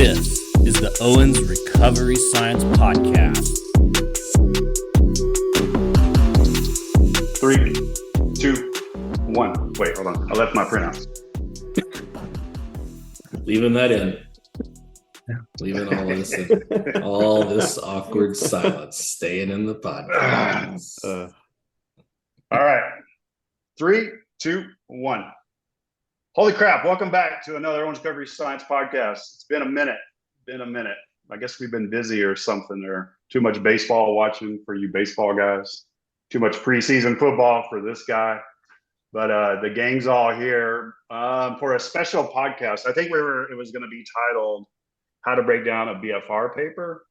This is the Owens Recovery Science Podcast. 3, 2, 1. Wait, hold on. I left my printout. Leaving that in. Leaving all this in. All this awkward silence staying in the podcast. All right. 3, 2, 1. Holy crap. Welcome back to another Owens Recovery Science Podcast. It's been a minute. I guess we've been busy or something, or too much baseball watching for you baseball guys. Too much preseason football for this guy. But the gang's all here for a special podcast. I think it was going to be titled How to Break Down a BFR Paper.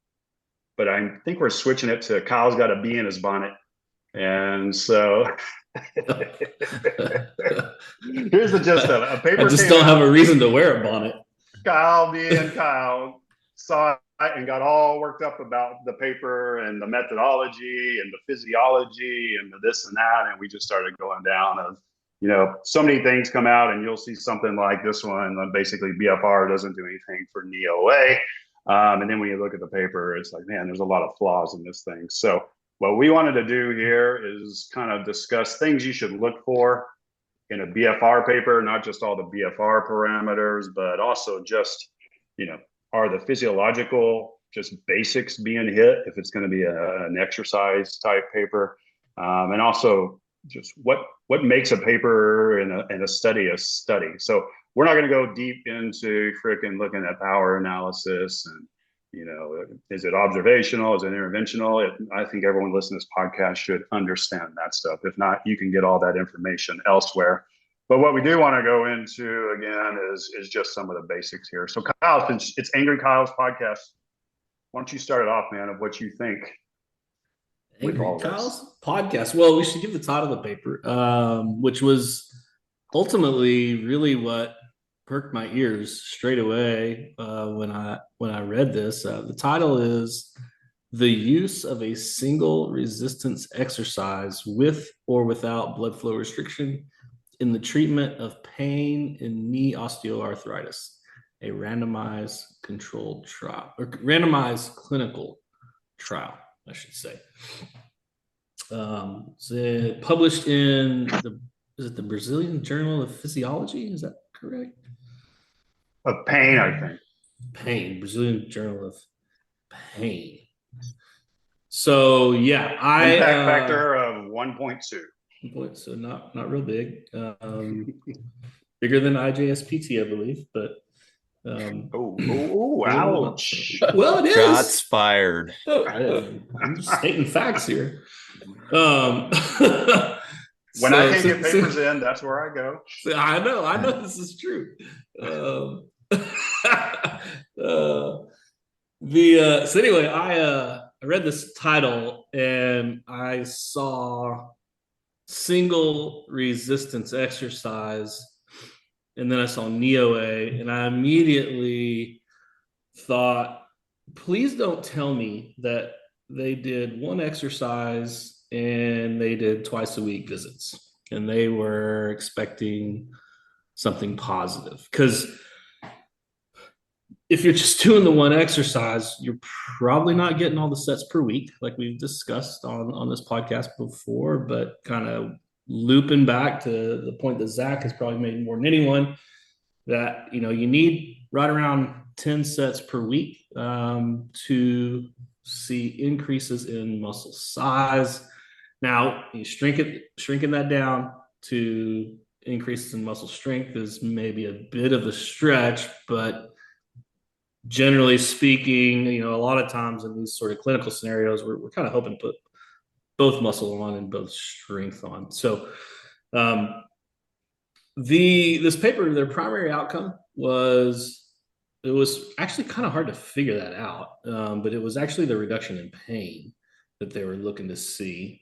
But I think we're switching it to Kyle's Got a Bee in His Bonnet. And so here's the gist of it. A paper I just don't have a reason to wear a bonnet. Kyle saw it and got all worked up about the paper and the methodology and the physiology and the this and that. And we just started going down of, so many things come out and you'll see something like this one. Basically, BFR doesn't do anything for knee OA. And then when you look at the paper, it's like, man, there's a lot of flaws in this thing. So what we wanted to do here is kind of discuss things you should look for in a BFR paper, not just all the BFR parameters, but also just, are the physiological just basics being hit if it's going to be an exercise type paper, and also just what makes a paper in a study a study. So we're not going to go deep into freaking looking at power analysis and, is it observational? Is it interventional? I think everyone listening to this podcast should understand that stuff. If not, you can get all that information elsewhere. But what we do want to go into again is just some of the basics here. So Kyle, it's Angry Kyle's podcast. Why don't you start it off, man, of what you think? Angry Kyle's podcast. Well, we should give the title of the paper, which was ultimately really what perked my ears straight away when I read this. The title is "The Use of a Single Resistance Exercise with or Without Blood Flow Restriction in the Treatment of Pain in Knee Osteoarthritis, a randomized controlled trial, or randomized clinical trial, I should say." So published in the Brazilian Journal of Physiology? Is that correct? Of pain, I think. Pain, Brazilian Journal of Pain. So yeah, impact factor of 1.2. So not real big. Bigger than IJSPT, I believe, but ouch. Well, it is. Shots fired. I'm just stating facts here. When I can't get papers in, that's where I go. I know this is true. So anyway, I read this title and I saw single resistance exercise, and then I saw knee OA, and I immediately thought, please don't tell me that they did one exercise and they did twice a week visits and they were expecting something positive. Because if you're just doing the one exercise, you're probably not getting all the sets per week, like we've discussed on this podcast before. But kind of looping back to the point that Zach has probably made more than anyone, that you need right around 10 sets per week to see increases in muscle size. Now, you shrinking that down to increases in muscle strength is maybe a bit of a stretch, but generally speaking, a lot of times in these sort of clinical scenarios, we're kind of hoping to put both muscle on and both strength on. So this paper, their primary outcome was, it was actually kind of hard to figure that out, but it was actually the reduction in pain that they were looking to see.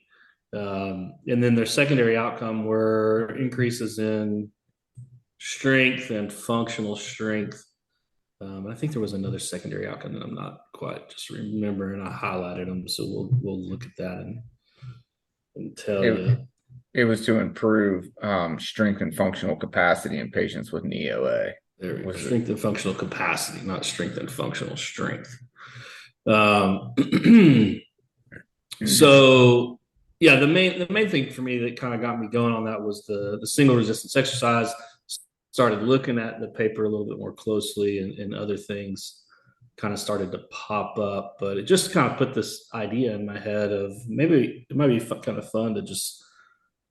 And then their secondary outcome were increases in strength and functional strength. I think there was another secondary outcome that I'm not quite just remembering. I highlighted them, so we'll look at that and tell you. It was to improve strength and functional capacity in patients with knee OA. There we go. Was Strength and functional capacity, not strength and functional strength. So yeah, the main thing for me that kind of got me going on that was the single resistance exercise. Started looking at the paper a little bit more closely, and other things kind of started to pop up. But it just kind of put this idea in my head of maybe it might be kind of fun to just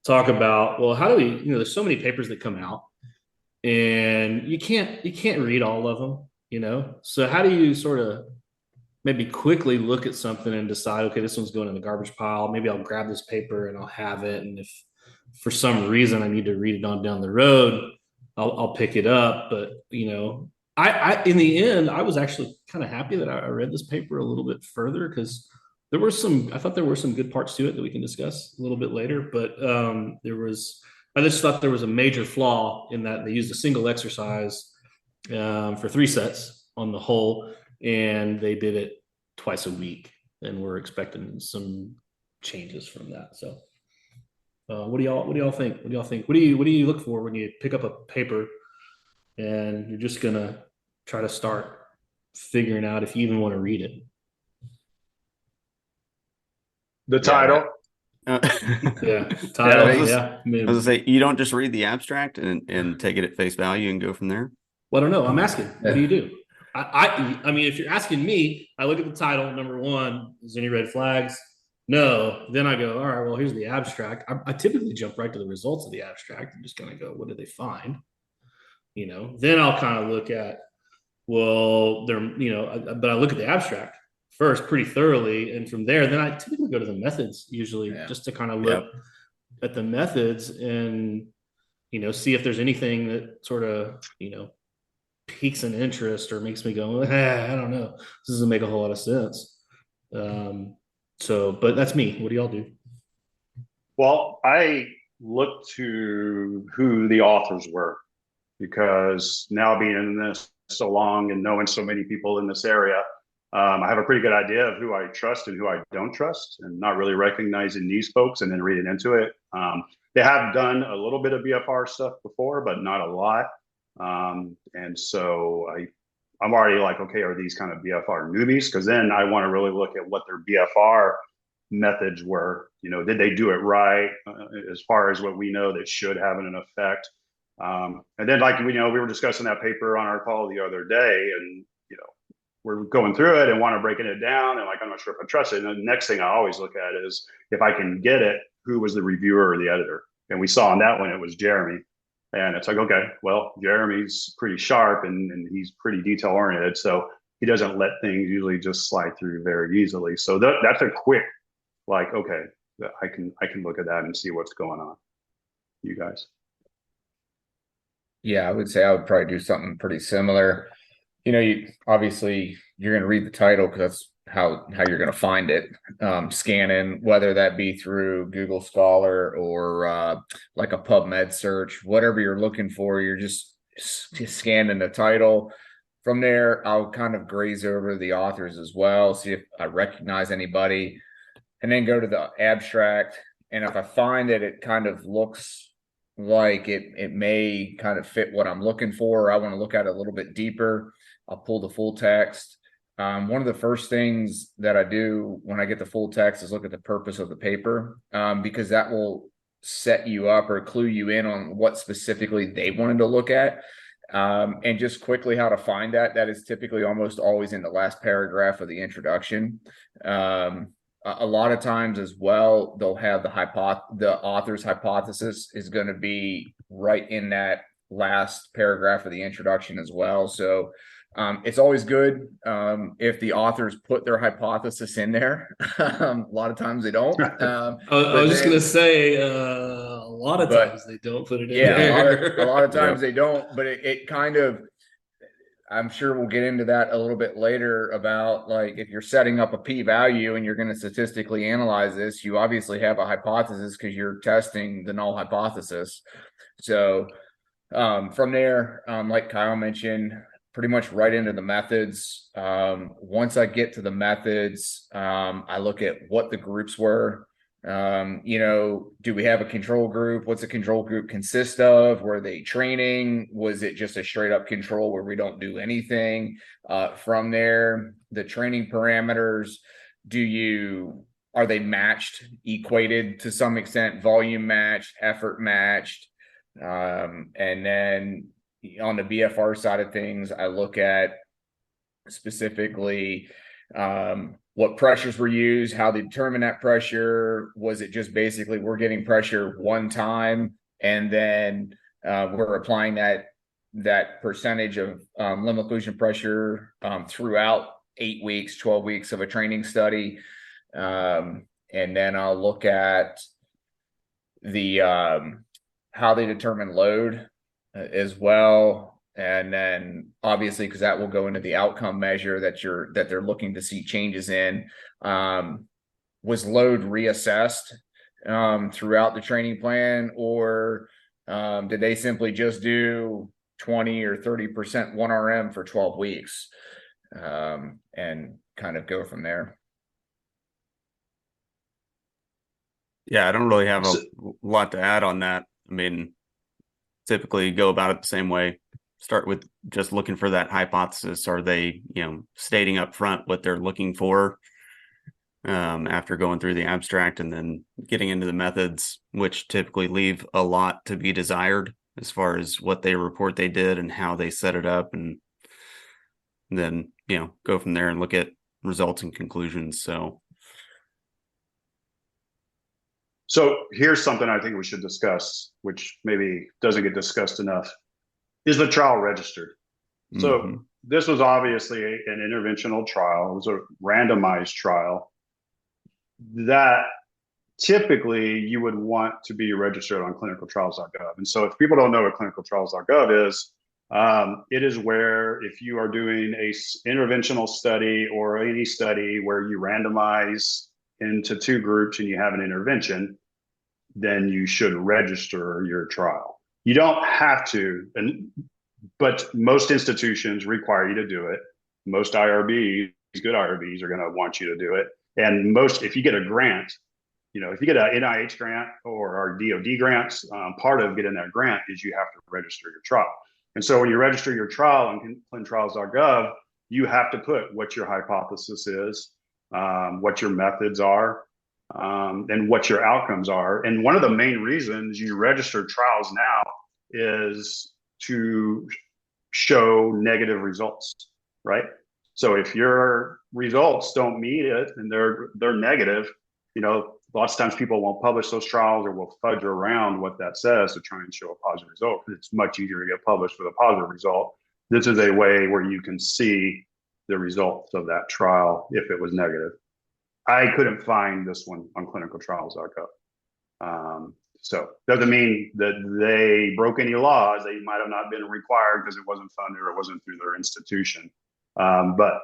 talk about, well, how do we, there's so many papers that come out, and you can't read all of them, so how do you sort of maybe quickly look at something and decide, okay, this one's going in the garbage pile. Maybe I'll grab this paper and I'll have it. And if for some reason I need to read it on down the road, I'll pick it up. But I in the end, I was actually kind of happy that I read this paper a little bit further, because I thought there were some good parts to it that we can discuss a little bit later. But I just thought there was a major flaw in that they used a single exercise for 3 sets on the whole, and they did it twice a week, and we're expecting some changes from that. So what do y'all think? What do you look for when you pick up a paper and you're just gonna try to start figuring out if you even want to read it? The title. Yeah, title. I was gonna say, you don't just read the abstract and take it at face value and go from there. Well, I don't know. I'm asking. What do you do? I mean, if you're asking me, I look at the title. Number one, is there any red flags? No. Then I go, all right, well, here's the abstract. I typically jump right to the results of the abstract and just kind of go, what did they find? Then I'll kind of look at, well, but I look at the abstract first pretty thoroughly. And from there, then I typically go to the methods usually, just to kind of look at the methods and, see if there's anything that sort of, piques an interest or makes me go, I don't know. This doesn't make a whole lot of sense. But that's me. What do y'all do? Well, I looked to who the authors were, because now being in this so long and knowing so many people in this area, I have a pretty good idea of who I trust and who I don't trust, and not really recognizing these folks and then reading into it. They have done a little bit of BFR stuff before, but not a lot. And so I'm already like, okay, are these kind of BFR newbies? Because then I want to really look at what their BFR methods were. Did they do it right, as far as what we know that should have an effect? And then, like, we were discussing that paper on our call the other day, and we're going through it and want to breaking it down, and like, I'm not sure if I trust it. And the next thing I always look at is, if I can get it, who was the reviewer or the editor? And we saw on that one it was Jeremy. And it's like, okay, well, Jeremy's pretty sharp and he's pretty detail oriented, so he doesn't let things usually just slide through very easily. So that's a quick, like, okay, I can look at that and see what's going on. You guys? Yeah, I would say I would probably do something pretty similar. Obviously you're going to read the title because that's how you're going to find it. Scanning, whether that be through Google Scholar or like a PubMed search, whatever you're looking for, you're just scanning the title. From there, I'll kind of graze over the authors as well, see if I recognize anybody, and then go to the abstract. And if I find that it kind of looks like it may kind of fit what I'm looking for, I want to look at it a little bit deeper, I'll pull the full text. One of the first things that I do when I get the full text is look at the purpose of the paper, because that will set you up or clue you in on what specifically they wanted to look at. And just quickly how to find that is typically almost always in the last paragraph of the introduction. A lot of times as well, they'll have the author's hypothesis is going to be right in that last paragraph of the introduction as well. So it's always good if the authors put their hypothesis in there. A lot of times they don't. I was just going to say, a lot of times they don't put it in there. A lot of times they don't, but it kind of, I'm sure we'll get into that a little bit later about, like, if you're setting up a p-value and you're going to statistically analyze this, you obviously have a hypothesis because you're testing the null hypothesis. So from there, like Kyle mentioned, pretty much right into the methods. Once I get to the methods, I look at what the groups were. Do we have a control group? What's a control group consist of? Were they training? Was it just a straight up control where we don't do anything? From there, the training parameters, are they matched, equated to some extent, volume matched, effort matched? And then on the BFR side of things, I look at specifically what pressures were used, how they determine that pressure. Was it just basically we're getting pressure one time and then we're applying that percentage of limb occlusion pressure throughout 8 weeks, 12 weeks of a training study? And then I'll look at the how they determine load as well. And then obviously, because that will go into the outcome measure that they're looking to see changes in. Was load reassessed throughout the training plan, or did they simply just do 20 or 30% 1RM for 12 weeks and kind of go from there? Yeah, I don't really have a lot to add on that. I mean, typically go about it the same way. Start with just looking for that hypothesis. Are they, stating up front what they're looking for after going through the abstract, and then getting into the methods, which typically leave a lot to be desired as far as what they report they did and how they set it up, and then, go from there and look at results and conclusions. So here's something I think we should discuss, which maybe doesn't get discussed enough. Is the trial registered? So this was obviously an interventional trial. It was a randomized trial that typically you would want to be registered on clinicaltrials.gov. And so if people don't know what clinicaltrials.gov is, it is where if you are doing a interventional study or any study where you randomize into 2 groups and you have an intervention, then you should register your trial. You don't have to, but most institutions require you to do it. Most IRBs, good IRBs, are going to want you to do it. And if you get a grant, if you get an NIH grant or our DoD grants, part of getting that grant is you have to register your trial. And so when you register your trial on clinicaltrials.gov, you have to put what your hypothesis is, what your methods are, and what your outcomes are. And one of the main reasons you register trials now is to show negative results, right? So if your results don't meet it and they're negative, lots of times people won't publish those trials or will fudge around what that says to try and show a positive result. It's much easier to get published with a positive result. This is a way where you can see the results of that trial if it was negative. I couldn't find this one on clinicaltrials.gov. So doesn't mean that they broke any laws. They might have not been required because it wasn't funded or it wasn't through their institution. But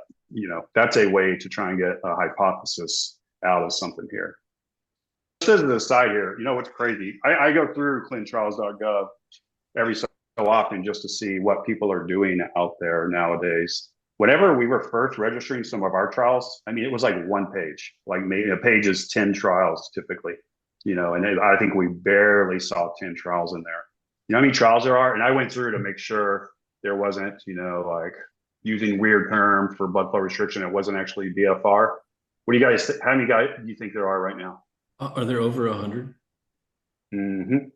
that's a way to try and get a hypothesis out of something here. Just as an aside here, what's crazy? I go through clinicaltrials.gov every so often just to see what people are doing out there nowadays. Whenever we were first registering some of our trials, it was like 1 page, like maybe a page is 10 trials typically, and I think we barely saw 10 trials in there. You know how many trials there are? And I went through to make sure there wasn't, like using weird terms for blood flow restriction. It wasn't actually BFR. What do you guys, how many guys do you think there are right now? Are there over 100? Mm-hmm.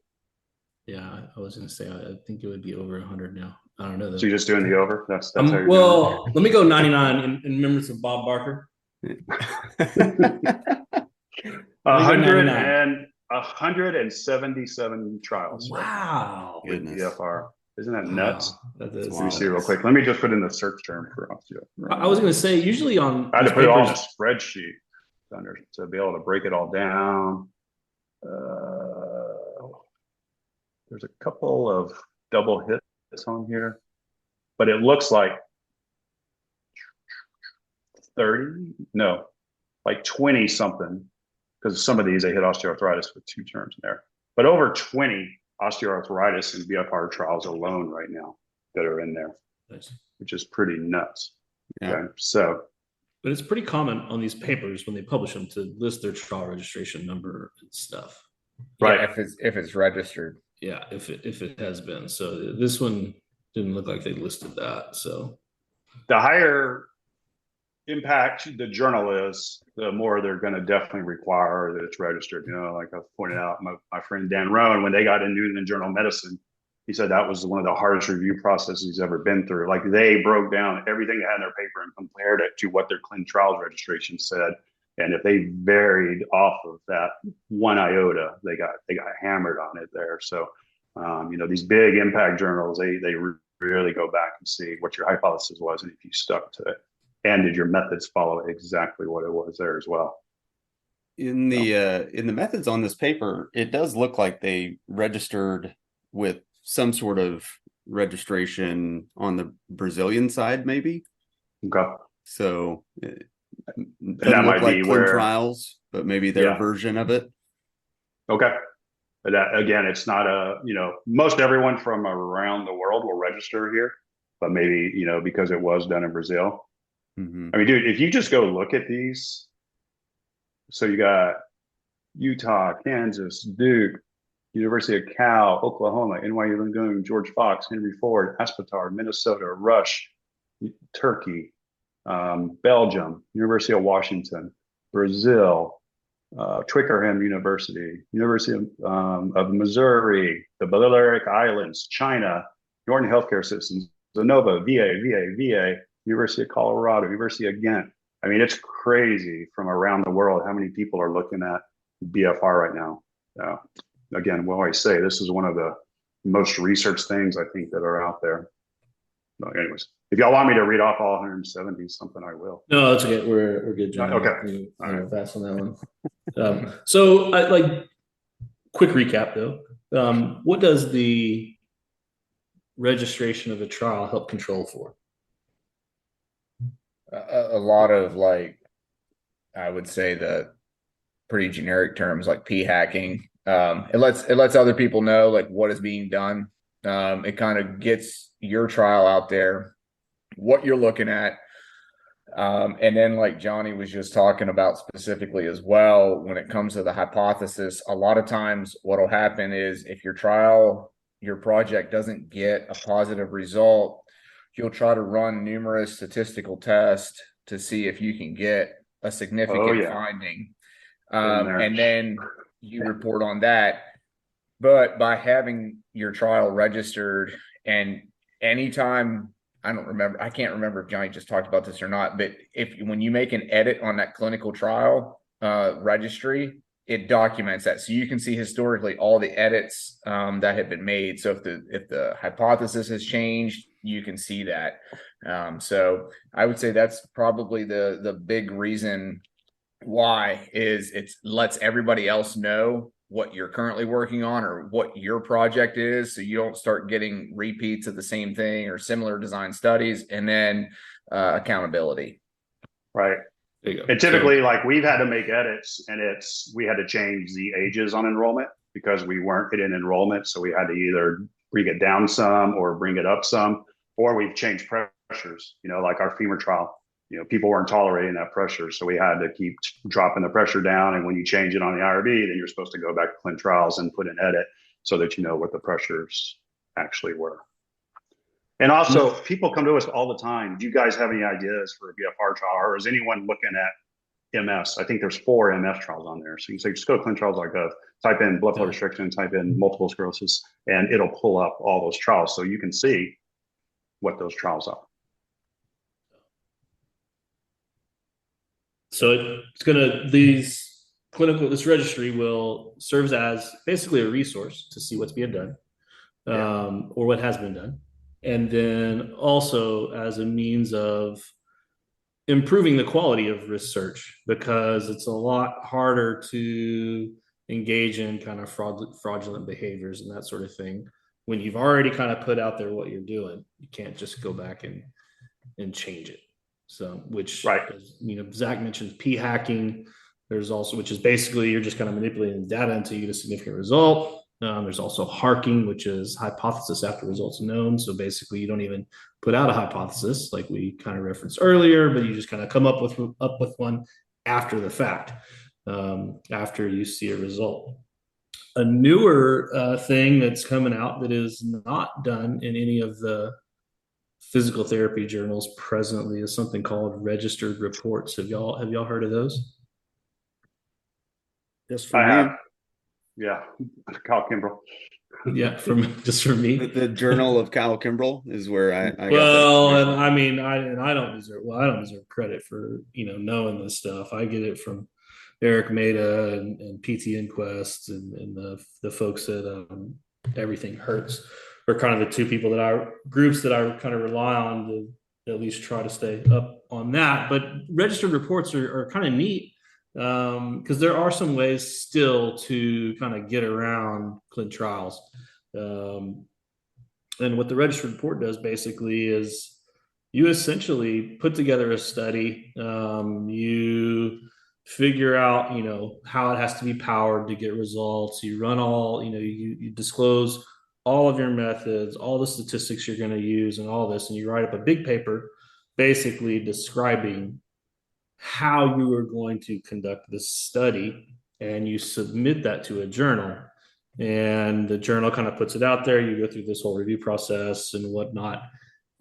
Yeah, I was going to say, I think it would be over 100 now. I don't know. So you're just doing the over? That's how you're well, let me go 99 in remembrance of Bob Barker. 177 trials. Wow. Right now with BFR. Isn't that nuts? That is. Let me see real quick. Let me just put in the search term for osteo. I was going to say, usually on. I had to put it all in a spreadsheet to be able to break it all down. There's a couple of double hits on here, but it looks like 20 something, because some of these they hit osteoarthritis with 2 terms in there, but over 20 osteoarthritis and BFR trials alone right now that are in there, which is pretty nuts. Yeah. Okay, so But it's pretty common on these papers when they publish them to list their trial registration number and stuff. Right. Yeah, if it's registered. Yeah, if it has been. So this one didn't look like they listed that. So The higher impact the journal is, the more they're going to definitely require that it's registered. You know, like I pointed out, my friend Dan Rowan, when they got in New England Journal of Medicine, he said that was one of the hardest review processes he's ever been through. Like they broke down everything they had in their paper and compared it to what their clinical trials registration said. And if they varied off of that one iota, they got hammered on it there. So, you know, these big impact journals, they really go back and see what your hypothesis was and if you stuck to it. And did your methods follow exactly what it was there as well? In the methods on this paper, it does look like they registered with some sort of registration on the Brazilian side, maybe. Okay. So it that doesn't might look like be clin where trials, but maybe their version of it. Okay. But that, again, it's not a, you know, most everyone from around the world will register here, but maybe, you know, because it was done in Brazil. Mm-hmm. I mean, dude, if you just go look at these, so you got Utah, Kansas, Duke, University of Cal, Oklahoma, NYU Langone, George Fox, Henry Ford, Aspetar, Minnesota, Rush, Turkey, Belgium, University of Washington, Brazil, Twickenham University, University of Missouri, the Balearic Islands, China, Norton Healthcare Systems, Zenova, VA, University of Colorado, University of Ghent. I mean, it's crazy from around the world how many people are looking at BFR right now. Again, we always say this is one of the most researched things I think that are out there. But anyways, if y'all want me to read off all 170 something, I will. no, that's okay. We're good, John. Okay. All right, fast on that one. So, like, quick recap though. What does the registration of a trial help control for? A lot of, like, I would say the pretty generic terms like p hacking. It lets other people know like what is being done. It kind of gets your trial out there, what you're looking at. And then, like Johnny was just talking about specifically as well, when it comes to the hypothesis, a lot of times what'll happen is if your project doesn't get a positive result, you'll try to run numerous statistical tests to see if you can get a significant finding. And then you report on that. But by having your trial registered, and anytime, I can't remember if Johnny just talked about this or not, but when you make an edit on that clinical trial registry, it documents that. So you can see historically all the edits that have been made. So if the hypothesis has changed, you can see that. So I would say that's probably the big reason why is it lets everybody else know what you're currently working on or what your project is, so you don't start getting repeats of the same thing or similar design studies. And then accountability. Right. There you go. And typically, like, we've had to make edits, and we had to change the ages on enrollment because we weren't hitting enrollment. So we had to either bring it down some or bring it up some, or we've changed pressures, you know, like our femur trial. You know, people weren't tolerating that pressure, so we had to keep dropping the pressure down. And when you change it on the IRB, then you're supposed to go back to clin trials and put an edit so that you know what the pressures actually were. And also, people come to us all the time. Do you guys have any ideas for a BFR trial, or is anyone looking at MS? I think there's 4 MS trials on there. So you can say, just go to clinicaltrials.gov, type in blood flow restriction, type in multiple sclerosis, and it'll pull up all those trials so you can see what those trials are. So this registry will serve as basically a resource to see what's being done, or what has been done. And then also as a means of improving the quality of research, because it's a lot harder to engage in kind of fraudulent behaviors and that sort of thing when you've already kind of put out there what you're doing. You can't just go back and change it. So, which, as, you know, Zach mentioned p hacking. There's also, which is basically you're just kind of manipulating the data until you get a significant result. There's also harking, which is hypothesis after results known. So basically, you don't even put out a hypothesis like we kind of referenced earlier, but you just kind of come up with one after the fact, after you see a result. A newer thing that's coming out that is not done in any of the physical therapy journals presently is something called registered reports. Have y'all heard of those? Just for I me. have. Yeah. Kyle Kimbrell. Yeah, from me. The Journal of Kyle Kimbrell is where I well, got and that. I mean, I don't deserve credit for knowing this stuff. I get it from Eric Maida and PT Inquest and the folks at Everything Hurts are kind of the two people groups that I kind of rely on to at least try to stay up on that. But registered reports are kind of neat because there are some ways still to kind of get around clinical trials. And what the registered report does basically is you essentially put together a study. You figure out, how it has to be powered to get results. You run all, you disclose all of your methods, all the statistics you're going to use, and all this, and you write up a big paper, basically describing how you are going to conduct this study, and you submit that to a journal. And the journal kind of puts it out there. You go through this whole review process and whatnot.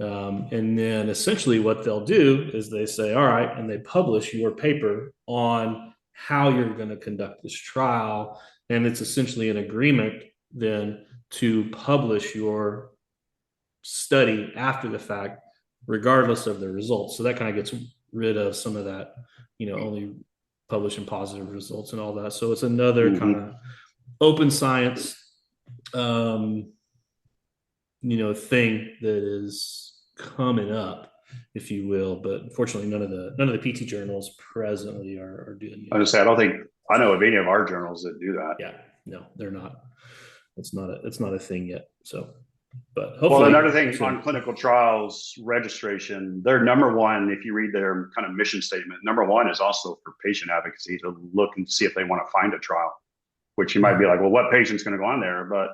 And then essentially what they'll do is they say, all right, and they publish your paper on how you're going to conduct this trial. And it's essentially an agreement then to publish your study after the fact, regardless of the results. So that kind of gets rid of some of that, only publishing positive results and all that. So it's another kind of open science, thing that is coming up, if you will. But unfortunately, none of the PT journals presently are doing. I I don't think I know of any of our journals that do that. Yeah, no, they're not. It's not a thing yet. So, but hopefully. Well, another thing on clinical trials registration, their number one, if you read their kind of mission statement, number one is also for patient advocacy, to look and see if they want to find a trial. Which you might be like, well, what patient's going to go on there? But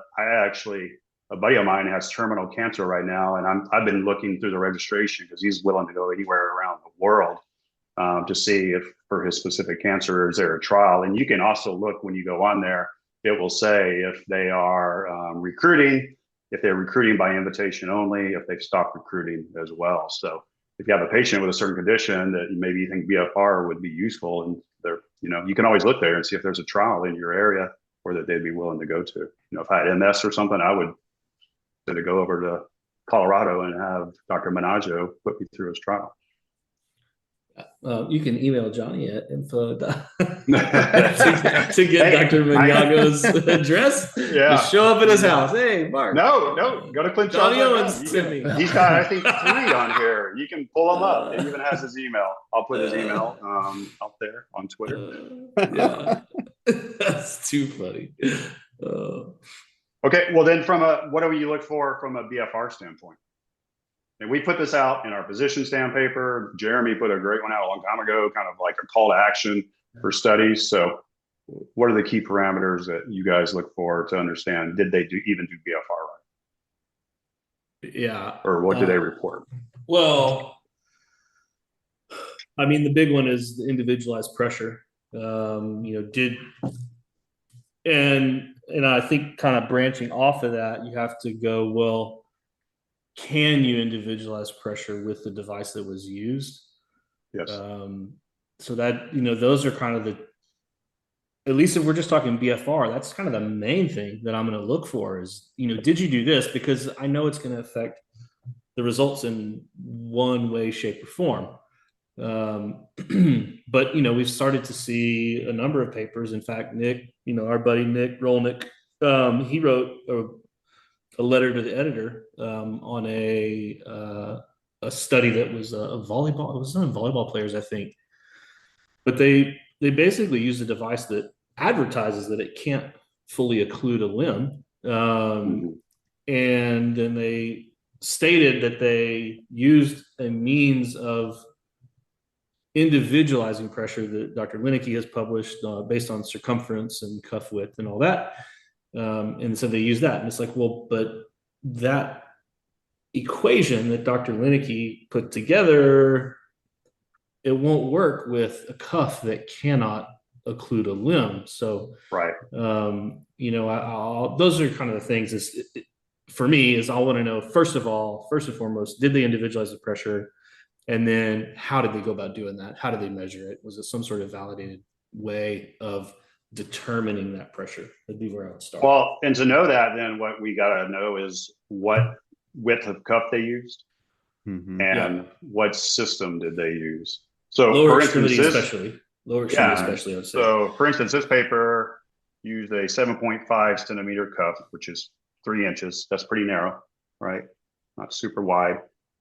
a buddy of mine has terminal cancer right now, and I've been looking through the registration because he's willing to go anywhere around the world to see if for his specific cancer is there a trial. And you can also look when you go on there, it will say if they are recruiting, if they're recruiting by invitation only, if they've stopped recruiting as well. So if you have a patient with a certain condition that maybe you think BFR would be useful, and you can always look there and see if there's a trial in your area or that they'd be willing to go to. If I had MS or something, I would go over to Colorado and have Dr. Menaggio put me through his trial. You can email Johnny at info to get Dr. Maniago's address. Yeah. Just show up at his house. Hey, Mark. No, go to Clint Johnny Charles. Owens sent me. He's got, I think, 3 on here. You can pull him up. It even has his email. I'll put his email out there on Twitter. Yeah, that's too funny. Okay, well then, what do you look for from a BFR standpoint? And we put this out in our position stand paper. Jeremy put a great one out a long time ago, kind of like a call to action for studies. So what are the key parameters that you guys look for to understand, did they even do BFR right? Yeah. Or what do they report? Well, I mean, the big one is the individualized pressure. And I think kind of branching off of that, you have to go, well, can you individualize pressure with the device that was used? Yes. So that, those are kind of at least if we're just talking BFR, that's kind of the main thing that I'm going to look for is, did you do this? Because I know it's going to affect the results in one way, shape, or form. But, we've started to see a number of papers. In fact, Nick, our buddy Nick Rolnick, he wrote a letter to the editor on a study that was a volleyball. It was on volleyball players, I think. But they basically use a device that advertises that it can't fully occlude a limb, and then they stated that they used a means of individualizing pressure that Dr. Lineker has published based on circumference and cuff width and all that. And so they use that. And it's like, well, but that equation that Dr. Lineke put together, it won't work with a cuff that cannot occlude a limb. So, Right. those are kind of the things for me is I want to know, first and foremost, did they individualize the pressure? And then how did they go about doing that? How did they measure it? Was it some sort of validated way of determining that pressure? That'd be where I would start. Well, and to know that, then what we got to know is what width of cuff they used and what system did they use. So lower for instance, especially, I would say. So for instance, this paper used a 7.5 centimeter cuff, which is 3 inches. That's pretty narrow, right? Not super wide.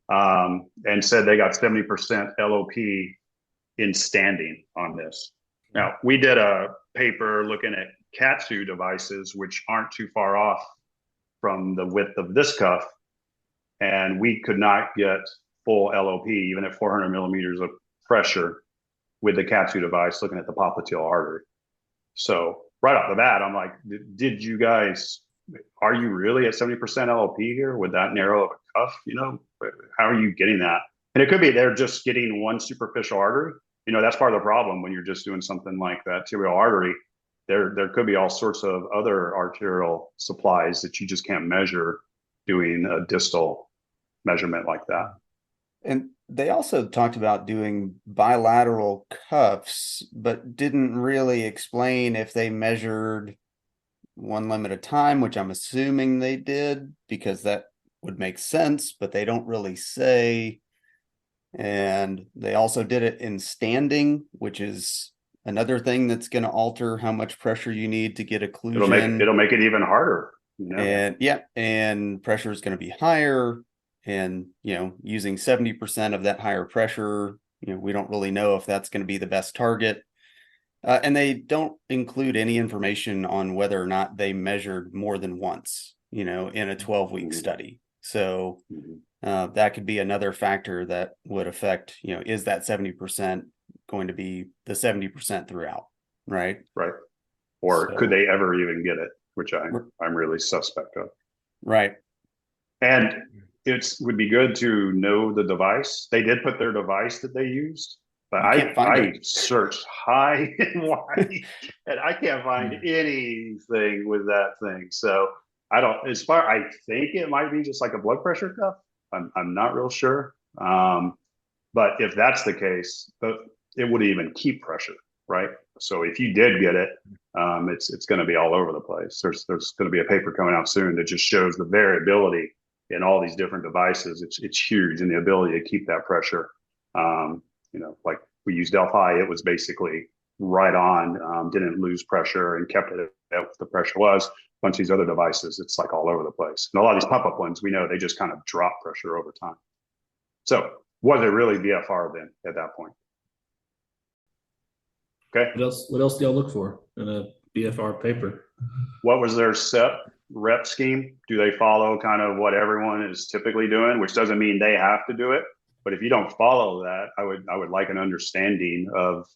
And said they got 70% LOP in standing on this. Now, we did a paper looking at KATSU devices, which aren't too far off from the width of this cuff, and we could not get full LOP, even at 400 millimeters of pressure with the KATSU device, looking at the popliteal artery. So right off the bat, I'm like, did you guys, are you really at 70% LOP here with that narrow of a cuff? How are you getting that? And it could be they're just getting one superficial artery. That's part of the problem when you're just doing something like that tibial artery. There could be all sorts of other arterial supplies that you just can't measure doing a distal measurement like that. And they also talked about doing bilateral cuffs, but didn't really explain if they measured one limb at a time, which I'm assuming they did because that would make sense, but they don't really say. And they also did it in standing, which is another thing that's going to alter how much pressure you need to get occlusion. It'll make it even harder. And pressure is going to be higher. And, using 70% of that higher pressure, we don't really know if that's going to be the best target. And they don't include any information on whether or not they measured more than once, in a 12-week study. So that could be another factor that would affect, is that 70% going to be the 70% throughout, right? Right. Or could they ever even get it, which I'm really suspect of. Right. And it would be good to know the device. They did put their device that they used, but I searched high and wide and I can't find anything with that thing. So I think it might be just like a blood pressure cuff. I'm not real sure. But if that's the case, it would even keep pressure, right? So if you did get it, it's going to be all over the place. There's going to be a paper coming out soon that just shows the variability in all these different devices. It's huge, and the ability to keep that pressure. Like we used Delphi, it was basically right on, didn't lose pressure and kept it at what the pressure was. A bunch of these other devices, it's like all over the place. And a lot of these pump-up ones, we know they just kind of drop pressure over time. So was it really BFR then at that point? Okay. What else do y'all look for in a BFR paper? What was their set rep scheme? Do they follow kind of what everyone is typically doing, which doesn't mean they have to do it, but if you don't follow that, I would like an understanding of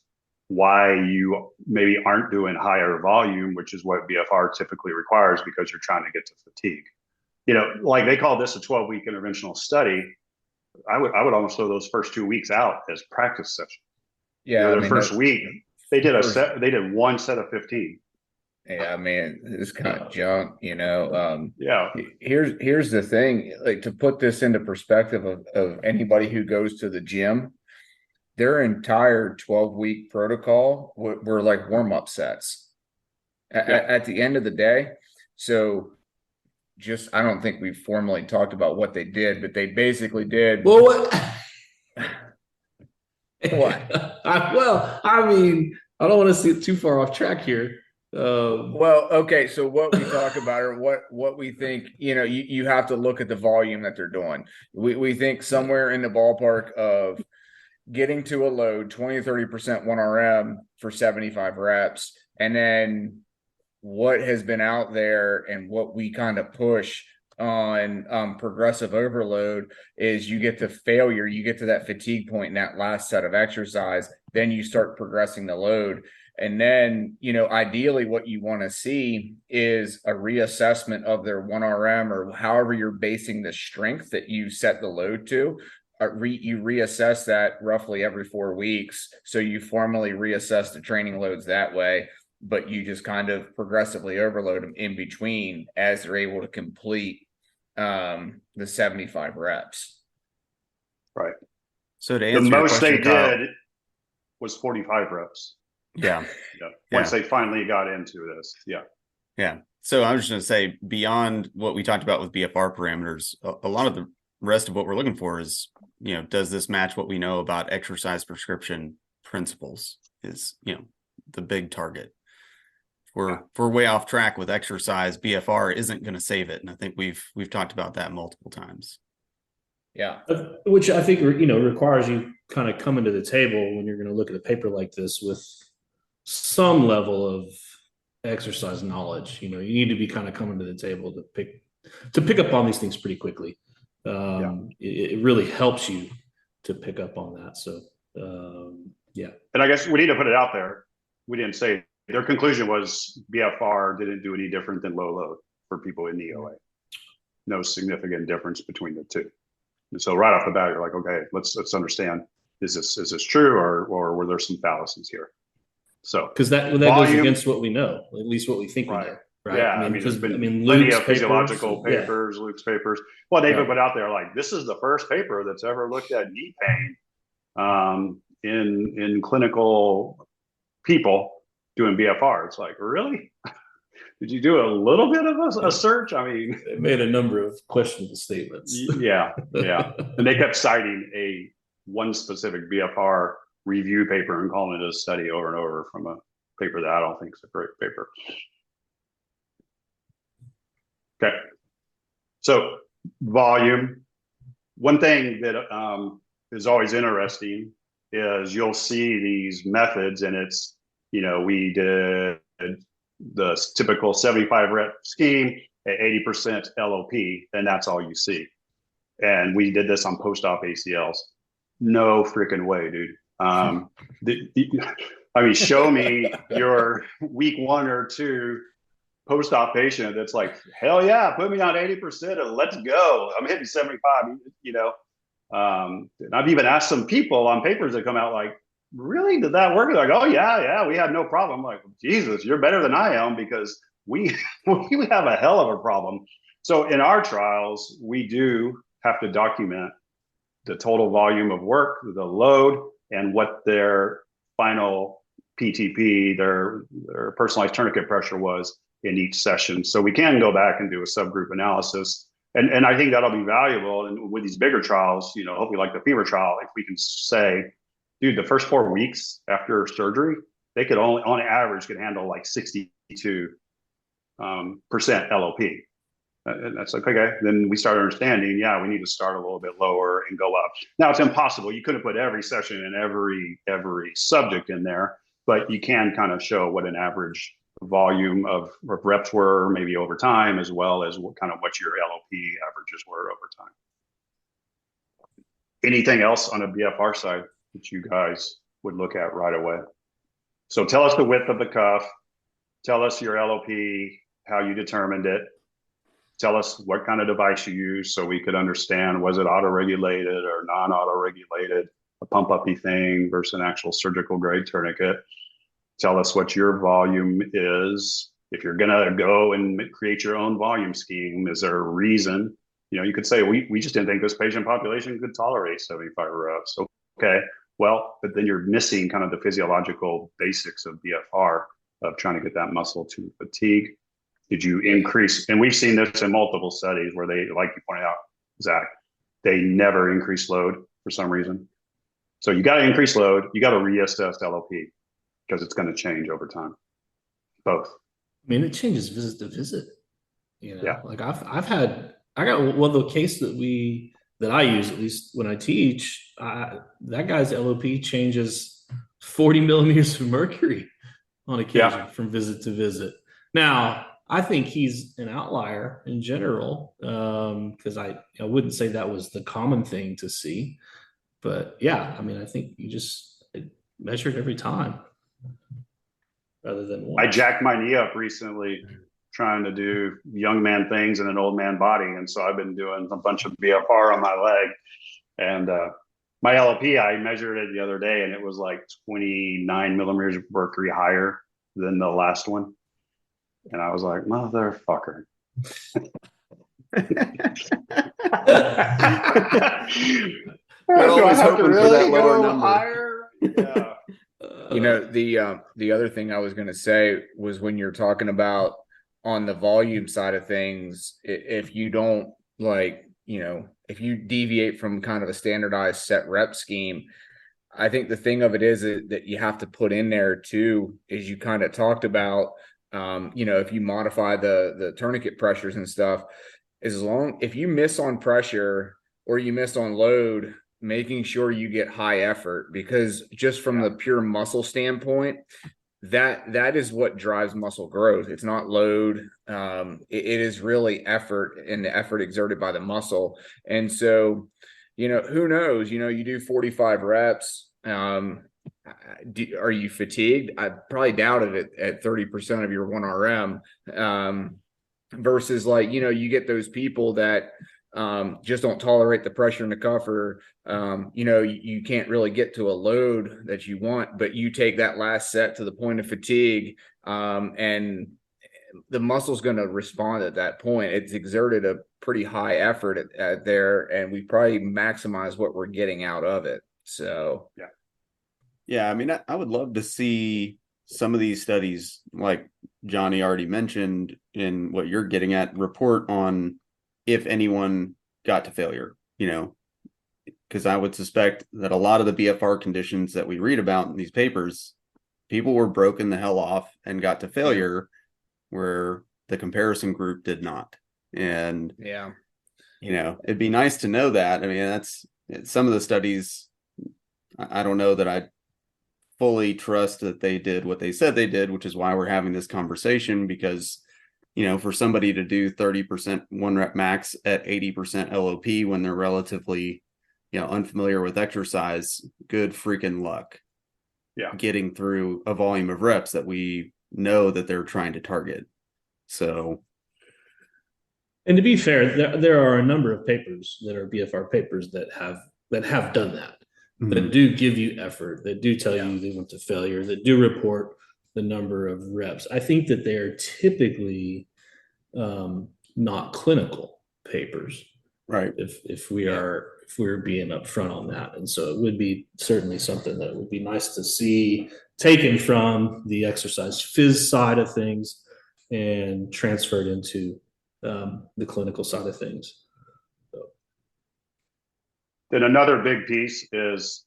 why you maybe aren't doing higher volume, which is what BFR typically requires because you're trying to get to fatigue. Like they call this a 12-week interventional study. I would almost throw those first 2 weeks out as practice sessions. Yeah, first week they did one set of 15. Yeah, it's kind of junk, Yeah. Here's the thing, like to put this into perspective of anybody who goes to the gym, their entire 12-week protocol were like warm-up sets at the end of the day. So I don't think we formally talked about what they did, but they basically did. Well, what? What? I don't want to see it too far off track here. Okay. So what we talk about or what we think, you have to look at the volume that they're doing. We think somewhere in the ballpark of getting to a load 20-30% 1RM for 75 reps. And then what has been out there and what we kind of push on progressive overload is you get to failure, you get to that fatigue point in that last set of exercise, then you start progressing the load. And then, ideally what you want to see is a reassessment of their 1RM or however you're basing the strength that you set the load to. You reassess that roughly every 4 weeks. So you formally reassess the training loads that way, but you just kind of progressively overload them in between as they're able to complete the 75 reps. Right. So to The answer your most question, they Kyle, did was 45 reps. yeah. Once they finally got into this. Yeah. Yeah. So I was just going to say, beyond what we talked about with BFR parameters, a lot of the rest of what we're looking for is, does this match what we know about exercise prescription principles is, the big target. If we're way off track with exercise, BFR isn't going to save it. And I think we've talked about that multiple times. Yeah. Which I think, requires you kind of coming to the table when you're going to look at a paper like this with some level of exercise knowledge. You need to be kind of coming to the table to pick up on these things pretty quickly. It really helps you to pick up on that. So, yeah. And I guess we need to put it out there. We didn't say their conclusion was BFR didn't do any different than low load for people in the OA. No significant difference between the two. And so right off the bat, you're like, okay, let's understand, is this true or were there some fallacies here? So because that goes against what we know, at least what we think we know. Right. Yeah. There's been plenty of physiological papers, Luke's papers. Well, they put out there like, this is the first paper that's ever looked at knee pain in clinical people doing BFR. It's like, really? Did you do a little bit of a search? I mean, they made a number of questionable statements. Yeah. And they kept citing one specific BFR review paper and calling it a study over and over from a paper that I don't think is a great paper. Okay. So volume. One thing that is always interesting is you'll see these methods and it's, we did the typical 75 rep scheme at 80% LOP, and that's all you see. And we did this on post-op ACLs. No freaking way, dude. I mean, show me your week 1 or 2 post-op patient that's like, hell yeah, put me on 80% and let's go. I'm hitting 75, And I've even asked some people on papers that come out like, really, did that work? They're like, oh yeah, we had no problem. I'm like, Jesus, you're better than I am because we have a hell of a problem. So in our trials, we do have to document the total volume of work, the load, and what their final PTP, their personalized tourniquet pressure was in each session. So we can go back and do a subgroup analysis. And I think that'll be valuable. And with these bigger trials, hopefully like the FEMUR trial, if we can say, dude, the first 4 weeks after surgery, they could only, on average, could handle like 62% LOP. And that's like, okay, then we start understanding, we need to start a little bit lower and go up. Now it's impossible. You couldn't put every session and every subject in there, but you can kind of show what an average volume of reps were maybe over time, as well as what your LOP averages were over time. Anything else on a BFR side that you guys would look at right away? So tell us the width of the cuff, tell us your LOP, how you determined it, tell us what kind of device you used so we could understand, was it auto-regulated or non-auto-regulated, a pump-uppy thing versus an actual surgical grade tourniquet. Tell us what your volume is. If you're gonna go and create your own volume scheme, is there a reason? You could say, we just didn't think this patient population could tolerate 75 reps. Okay, well, but then you're missing kind of the physiological basics of BFR, of trying to get that muscle to fatigue. Did you increase? And we've seen this in multiple studies where they, like you pointed out, Zach, they never increase load for some reason. So you got to increase load. You got to reassess LOP because it's going to change over time. Both. I mean, it changes visit to visit. Yeah. Like I got the case that I use, at least when I teach, that guy's LOP changes 40 millimeters of mercury on occasion from visit to visit. Now, I think he's an outlier in general, because I wouldn't say that was the common thing to see. But I mean, I think you just measure it every time. rather than one. I jacked my knee up recently trying to do young man things in an old man body. And so I've been doing a bunch of BFR on my leg. And my LLP, I measured it the other day, and it was like 29 millimeters of mercury higher than the last one. And I was like, motherfucker. We're always hoping for that lower number. Higher? Yeah. You know, the other thing I was going to say was when you're talking about on the volume side of things, if you don't if you deviate from kind of a standardized set rep scheme, I think the thing of it is that you have to put in there too, as you kind of talked about, if you modify the tourniquet pressures and stuff, if you miss on pressure or you miss on load, making sure you get high effort, because just from the pure muscle standpoint, that is what drives muscle growth. It's not load. It is really effort, and the effort exerted by the muscle. And so, who knows, you do 45 reps. Are you fatigued? I probably doubted it at 30% of your 1RM, versus you get those people that just don't tolerate the pressure in the cuff, or you can't really get to a load that you want, but you take that last set to the point of fatigue, and the muscle's going to respond at that point. It's exerted a pretty high effort at there, and we probably maximize what we're getting out of it. So I mean, I would love to see some of these studies, like Johnny already mentioned in what you're getting at, report on if anyone got to failure, because I would suspect that a lot of the BFR conditions that we read about in these papers, people were broken the hell off and got to failure, where the comparison group did not. And, it'd be nice to know that. I mean, that's some of the studies. I don't know that I fully trust that they did what they said they did, which is why we're having this conversation, because for somebody to do 30% 1-rep max at 80% LOP when they're relatively, unfamiliar with exercise, good freaking luck. Yeah. Getting through a volume of reps that we know that they're trying to target. So. And to be fair, there are a number of papers that are BFR papers that have done that, that do give you effort, that do tell you they went to failure, that do report the number of reps. I think that they are typically not clinical papers, right? If we're being upfront on that, and so it would be certainly something that would be nice to see taken from the exercise phys side of things and transferred into the clinical side of things. Then another big piece is,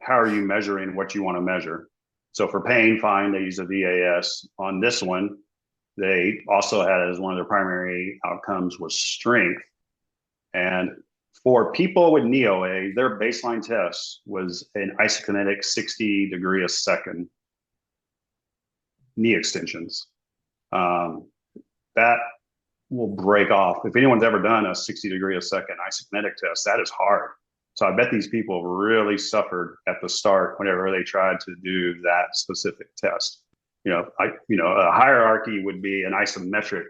how are you measuring what you want to measure? So for pain, fine, they use a VAS. On this one, they also had as one of their primary outcomes was strength. And for people with NEOA, their baseline test was an isokinetic 60 degree a second knee extensions. That will break off. If anyone's ever done a 60 degree a second isokinetic test, that is hard. So I bet these people really suffered at the start whenever they tried to do that specific test. A hierarchy would be an isometric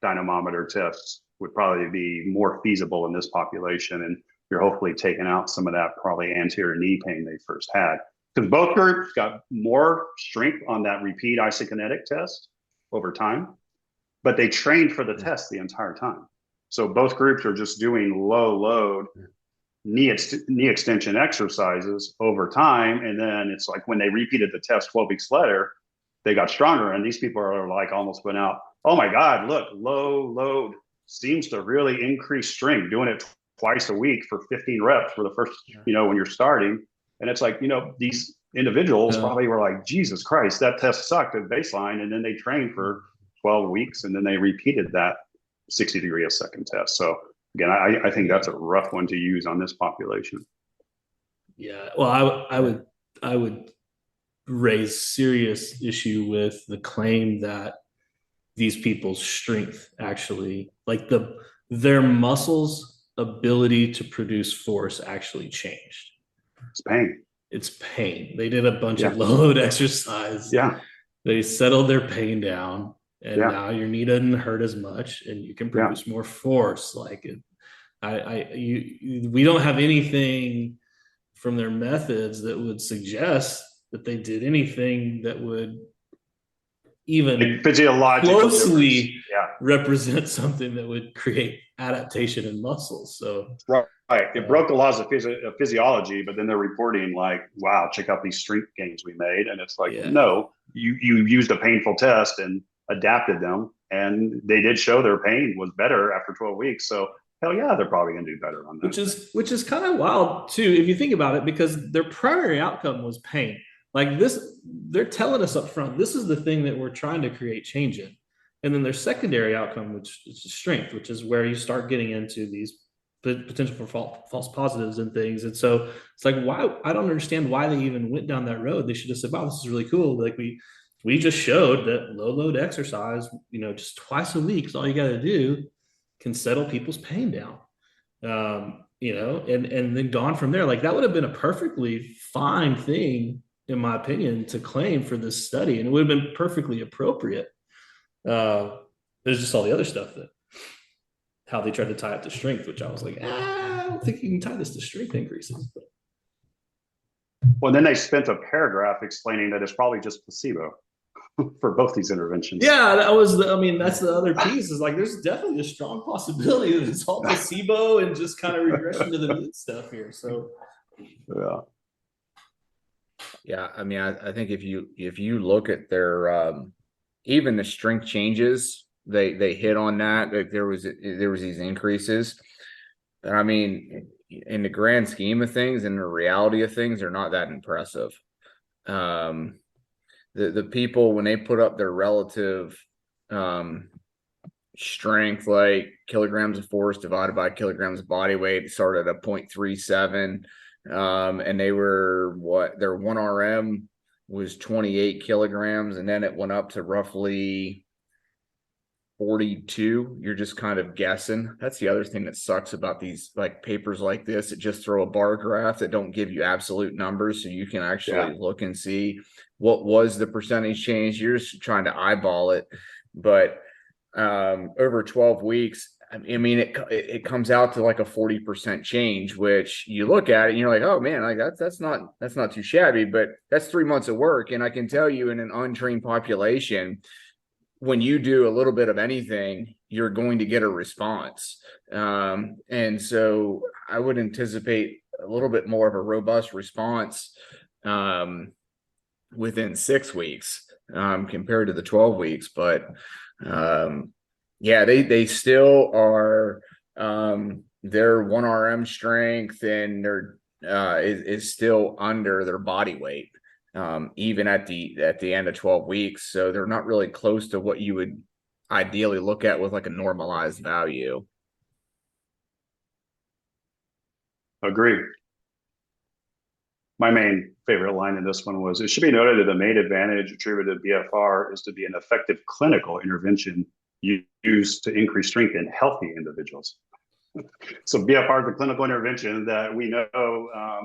dynamometer test would probably be more feasible in this population, and you're hopefully taking out some of that probably anterior knee pain they first had. Because both groups got more strength on that repeat isokinetic test over time, but they trained for the test the entire time. So both groups are just doing low load knee extension exercises over time. And then it's like when they repeated the test 12 weeks later, they got stronger. And these people are like almost went out, oh my God, look, low load seems to really increase strength, doing it twice a week for 15 reps for the first, when you're starting. And it's like, these individuals probably were like, Jesus Christ, that test sucked at baseline. And then they trained for 12 weeks and then they repeated that 60 degree a second test. So again, I think that's a rough one to use on this population. Yeah, well, I would raise serious issue with the claim that these people's strength actually, like their muscles' ability to produce force actually changed. It's pain. It's pain. They did a bunch of low load exercise. Yeah. They settled their pain down, and Yeah. now your knee doesn't hurt as much, and you can produce more force. Like it, we don't have anything from their methods that would suggest that they did anything that would even physiological closely yeah, represent something that would create adaptation in muscles. So right, it broke the laws of physiology, but then they're reporting like, wow, check out these strength gains we made, and it's like, yeah. no, you used a painful test and adapted them, and they did show their pain was better after 12 weeks. So hell yeah, they're probably going to do better on that. Which is kind of wild too, if you think about it, because their primary outcome was pain. Like this, they're telling us up front, this is the thing that we're trying to create change in. And then their secondary outcome, which is strength, which is where you start getting into these potential for false positives and things. And so it's like, why? I don't understand why they even went down that road. They should have said, wow, this is really cool. Like we just showed that low load exercise, just twice a week is all you got to do, can settle people's pain down. And then gone from there. Like that would have been a perfectly fine thing, in my opinion, to claim for this study, and it would have been perfectly appropriate. There's just all the other stuff that how they tried to tie it to strength, which I was like, I don't think you can tie this to strength increases. But. Well, then they spent a paragraph explaining that it's probably just placebo for both these interventions. Yeah, that's the other piece is like, there's definitely a strong possibility that it's all placebo and just kind of regression to the mean stuff here. So, yeah. I mean, I think if you look at their even the strength changes, they hit on that. Like there was these increases. I mean, in the grand scheme of things, in the reality of things, they're not that impressive. The people, when they put up their relative strength, like kilograms of force divided by kilograms of body weight, started at 0.37, and they were their 1 RM was 28 kilograms, and then it went up to roughly 42. You're just kind of guessing. That's the other thing that sucks about these like papers like this. It just throw a bar graph that don't give you absolute numbers, so you can actually look and see what was the percentage change. You're just trying to eyeball it. But over 12 weeks, I mean, it comes out to like a 40% change, which you look at it and you're like, oh man, like that's not too shabby, but that's 3 months of work. And I can tell you, in an untrained population, when you do a little bit of anything, you're going to get a response. And so I would anticipate a little bit more of a robust response within 6 weeks compared to the 12 weeks. But they still are their 1 RM strength and their is still under their body weight. Even at the end of 12 weeks. So they're not really close to what you would ideally look at with like a normalized value. Agreed. My main favorite line in this one was, it should be noted that the main advantage attributed to BFR is to be an effective clinical intervention used to increase strength in healthy individuals. So BFR is a clinical intervention that we know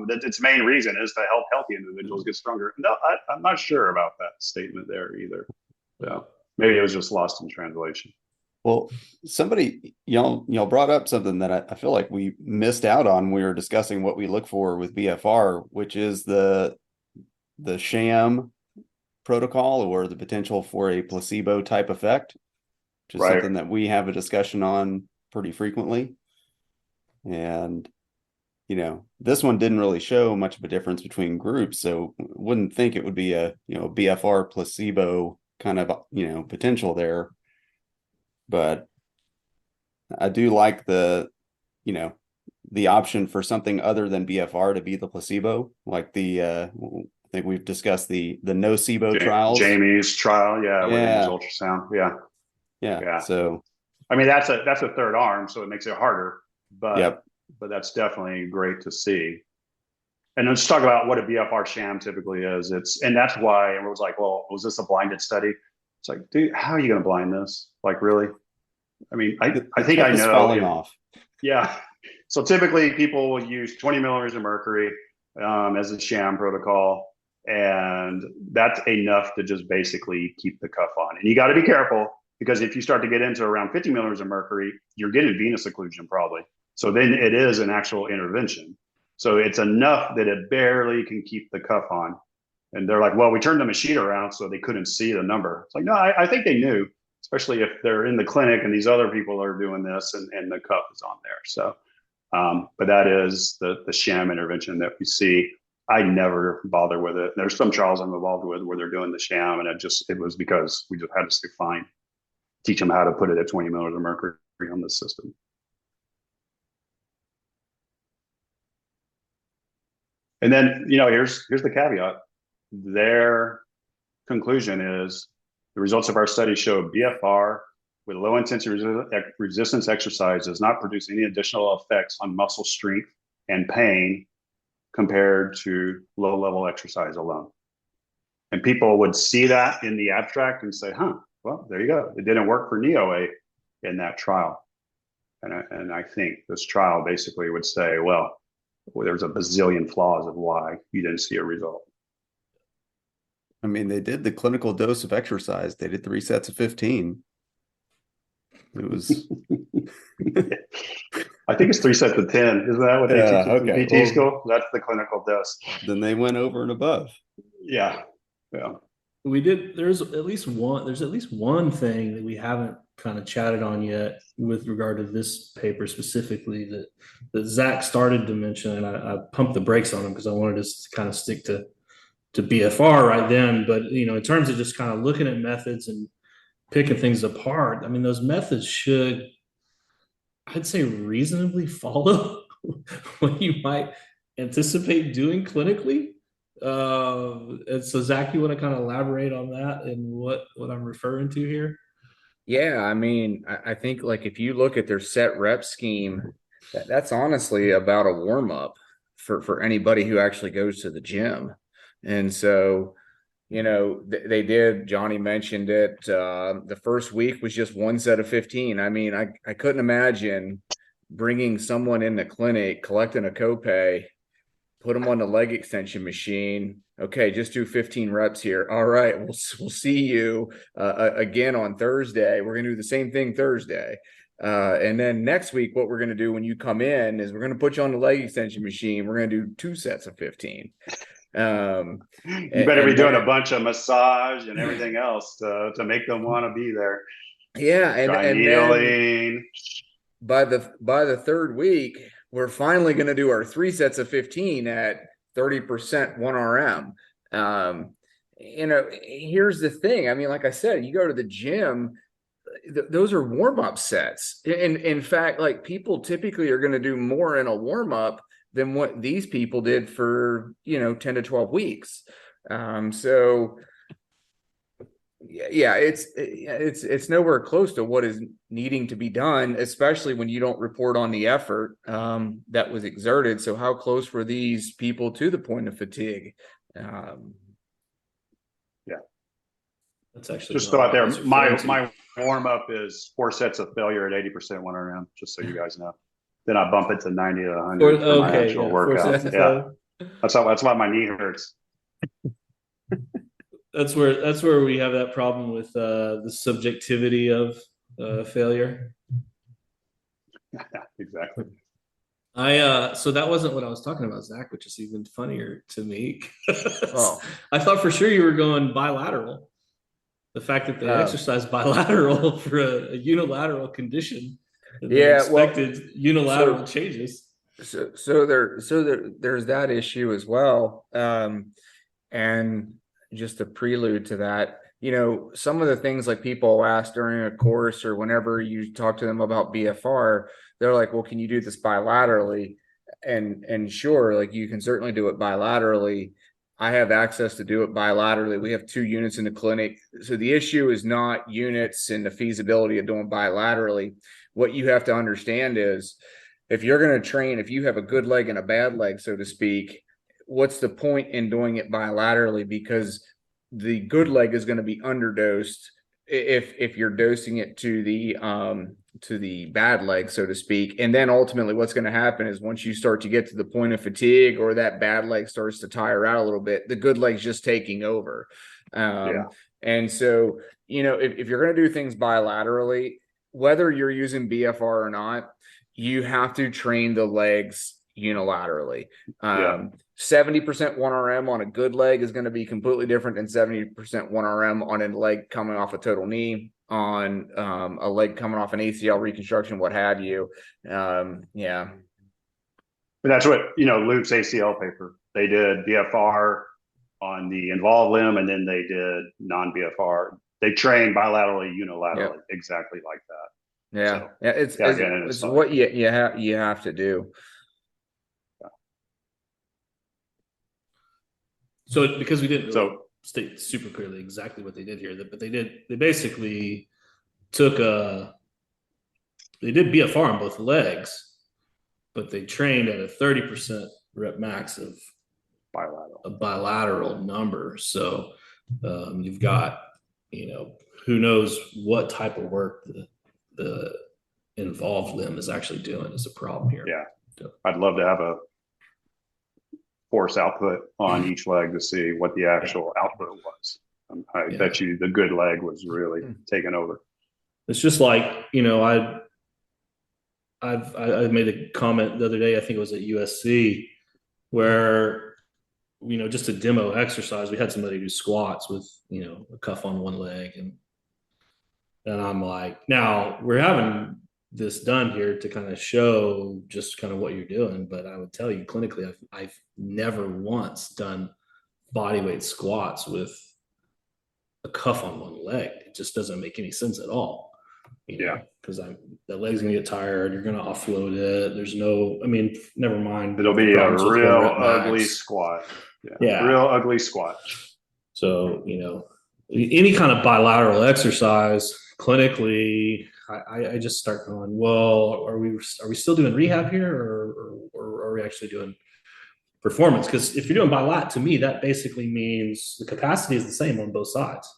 that its main reason is to help healthy individuals get stronger. No, I'm not sure about that statement there either. So maybe it was just lost in translation. Well, somebody, y'all brought up something that I feel like we missed out on when we were discussing what we look for with BFR, which is the sham protocol, or the potential for a placebo type effect, which is something that we have a discussion on pretty frequently. And, this one didn't really show much of a difference between groups. So wouldn't think it would be a, BFR placebo kind of, potential there. But I do like the option for something other than BFR to be the placebo, like I think we've discussed the nocebo trials. Jamie's trial. With his ultrasound. Yeah. So, I mean, that's a third arm, so it makes it harder, but that's definitely great to see. And let's talk about what a BFR sham typically is. And that's why everyone's like, well, was this a blinded study? It's like, dude, how are you going to blind this? Like, really? I mean, I think I know. Falling off. Yeah. So typically people will use 20 millimeters of mercury as a sham protocol. And that's enough to just basically keep the cuff on. And you got to be careful, because if you start to get into around 50 millimeters of mercury, you're getting venous occlusion probably. So then it is an actual intervention. So it's enough that it barely can keep the cuff on. And they're like, well, we turned the machine around so they couldn't see the number. It's like, no, I think they knew, especially if they're in the clinic and these other people are doing this and the cuff is on there. So, but that is the sham intervention that we see. I never bother with it. There's some trials I'm involved with where they're doing the sham, and it was because we just had to stay fine, teach them how to put it at 20 millimeters of mercury on the system. And then, here's the caveat. Their conclusion is the results of our study show BFR with low intensity resistance exercise does not produce any additional effects on muscle strength and pain compared to low level exercise alone. And people would see that in the abstract and say, well, there you go. It didn't work for NeoA in that trial. And I think this trial basically would say, well, there's a bazillion flaws of why you didn't see a result. I mean, they did the clinical dose of exercise. They did 3 sets of 15. It was. I think it's 3 sets of 10. Isn't that what they teach in PT school? That's the clinical dose. Then they went over and above. Yeah. We did. There's at least one thing that we haven't kind of chatted on yet with regard to this paper specifically that Zach started to mention, and I pumped the brakes on him because I wanted us to kind of stick to BFR right then. But in terms of just kind of looking at methods and picking things apart, I mean, those methods should, I'd say, reasonably follow what you might anticipate doing clinically. And so, Zach, you want to kind of elaborate on that and what I'm referring to here? Yeah, I mean, I think like if you look at their set rep scheme, that's honestly about a warm up for anybody who actually goes to the gym. And so, they did, Johnny mentioned it. The first week was just 1 set of 15. I mean, I couldn't imagine bringing someone in the clinic, collecting a copay, put them on the leg extension machine. Okay, just do 15 reps here. All right, we'll see you again on Thursday. We're going to do the same thing Thursday. And then next week, what we're going to do when you come in is we're going to put you on the leg extension machine. We're going to do 2 sets of 15. You better be doing a bunch of massage and everything else to make them want to be there. Yeah, and then by the third week, we're finally going to do our 3 sets of 15 at 30% 1 RM. Here's the thing. I mean, like I said, you go to the gym, those are warm-up sets. In fact, like people typically are going to do more in a warm-up than what these people did for 10 to 12 weeks. So yeah, it's nowhere close to what is needing to be done, especially when you don't report on the effort that was exerted. So how close were these people to the point of fatigue? Yeah, that's actually just throw out there. My warm up is 4 sets of failure at 80% 1 RM, just so you guys know. Then I bump it to 90 to 100 for my actual workout. Yeah, that's why my knee hurts. That's where we have that problem with the subjectivity of failure. Yeah, exactly. So that wasn't what I was talking about, Zach, which is even funnier to me. I thought for sure you were going bilateral. The fact that they exercise bilateral for a unilateral condition. Expected unilateral changes. So there's that issue as well. And just a prelude to that, some of the things like people ask during a course or whenever you talk to them about BFR, they're like, well, can you do this bilaterally? And sure, like you can certainly do it bilaterally. I have access to do it bilaterally. We have 2 units in the clinic. So the issue is not units and the feasibility of doing bilaterally. What you have to understand is if you're going to train, if you have a good leg and a bad leg, so to speak, what's the point in doing it bilaterally? Because the good leg is going to be underdosed if you're dosing it to the bad leg, so to speak. And then ultimately what's going to happen is once you start to get to the point of fatigue or that bad leg starts to tire out a little bit, the good leg's just taking over. And so, if you're going to do things bilaterally, whether you're using BFR or not, you have to train the legs unilaterally. 70% 1RM on a good leg is going to be completely different than 70% 1RM on a leg coming off a total knee, on a leg coming off an ACL reconstruction, what have you. But that's what, Luke's ACL paper, they did BFR on the involved limb, and then they did non-BFR. They trained bilaterally, unilaterally, exactly like that. It's what you have to do. So because we didn't really state super clearly exactly what they did here, but they basically they did BFR on both legs, but they trained at a 30% rep max of a bilateral number. So you've got, who knows what type of work the involved limb is actually doing is a problem here. Yeah. I'd love to have a force output on each leg to see what the actual output was. I bet you the good leg was really taken over. It's just like, I made a comment the other day, I think it was at USC, where, just a demo exercise, we had somebody do squats with, a cuff on one leg. And I'm like, now we're having this done here to kind of show just kind of what you're doing. But I would tell you clinically, I've never once done bodyweight squats with a cuff on one leg. It just doesn't make any sense at all. Because the leg's gonna get tired. You're gonna offload it. There's never mind. It'll be a real ugly squat. Real ugly squat. So any kind of bilateral exercise clinically, I just start going, well, are we still doing rehab here, or are we actually doing performance? Because if you're doing bilat, to me, that basically means the capacity is the same on both sides,